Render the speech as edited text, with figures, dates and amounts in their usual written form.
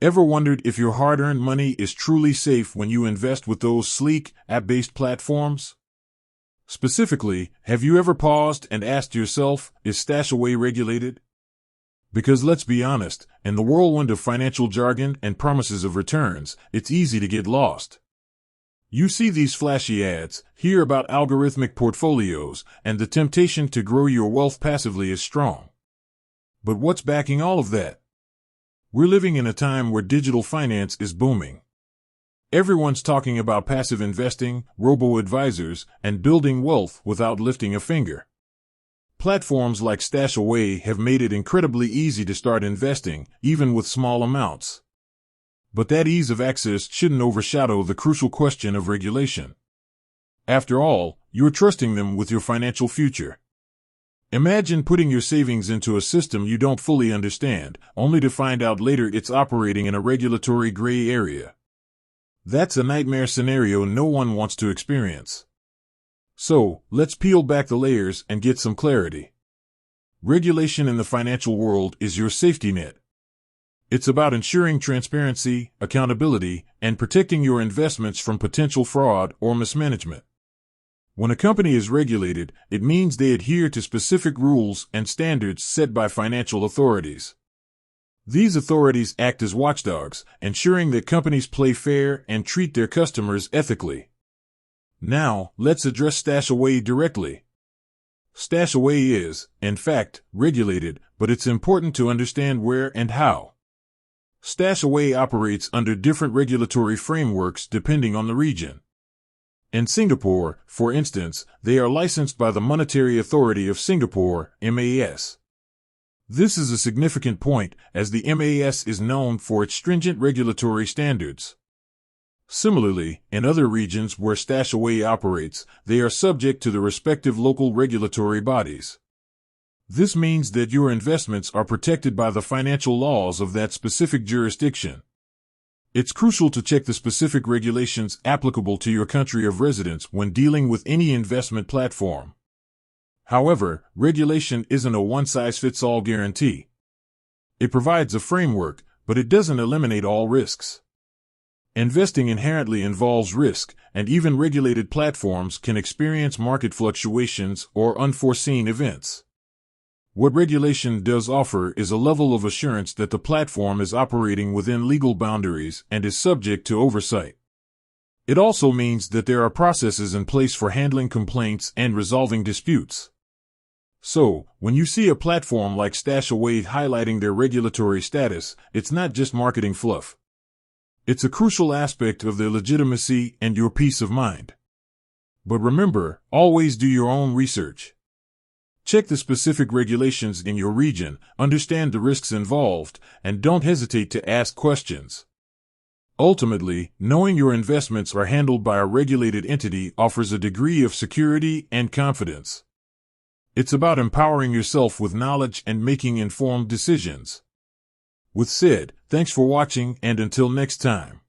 Ever wondered if your hard-earned money is truly safe when you invest with those sleek, app-based platforms? Specifically, have you ever paused and asked yourself, is StashAway regulated? Because let's be honest, in the whirlwind of financial jargon and promises of returns, it's easy to get lost. You see these flashy ads, hear about algorithmic portfolios, and the temptation to grow your wealth passively is strong. But what's backing all of that? We're living in a time where digital finance is booming. Everyone's talking about passive investing, robo-advisors, and building wealth without lifting a finger. Platforms like StashAway have made it incredibly easy to start investing, even with small amounts. But that ease of access shouldn't overshadow the crucial question of regulation. After all, you're trusting them with your financial future. Imagine putting your savings into a system you don't fully understand, only to find out later it's operating in a regulatory gray area. That's a nightmare scenario no one wants to experience. So, let's peel back the layers and get some clarity. Regulation in the financial world is your safety net. It's about ensuring transparency, accountability, and protecting your investments from potential fraud or mismanagement. When a company is regulated, it means they adhere to specific rules and standards set by financial authorities. These authorities act as watchdogs, ensuring that companies play fair and treat their customers ethically. Now, let's address StashAway directly. StashAway is, in fact, regulated, but it's important to understand where and how. StashAway operates under different regulatory frameworks depending on the region. In Singapore, for instance, they are licensed by the Monetary Authority of Singapore, MAS. This is a significant point, as the MAS is known for its stringent regulatory standards. Similarly, in other regions where StashAway operates, they are subject to the respective local regulatory bodies. This means that your investments are protected by the financial laws of that specific jurisdiction. It's crucial to check the specific regulations applicable to your country of residence when dealing with any investment platform. However, regulation isn't a one-size-fits-all guarantee. It provides a framework, but it doesn't eliminate all risks. Investing inherently involves risk, and even regulated platforms can experience market fluctuations or unforeseen events. What regulation does offer is a level of assurance that the platform is operating within legal boundaries and is subject to oversight. It also means that there are processes in place for handling complaints and resolving disputes. So, when you see a platform like StashAway highlighting their regulatory status, it's not just marketing fluff. It's a crucial aspect of their legitimacy and your peace of mind. But remember, always do your own research. Check the specific regulations in your region, understand the risks involved, and don't hesitate to ask questions. Ultimately, knowing your investments are handled by a regulated entity offers a degree of security and confidence. It's about empowering yourself with knowledge and making informed decisions. With said, thanks for watching, and until next time.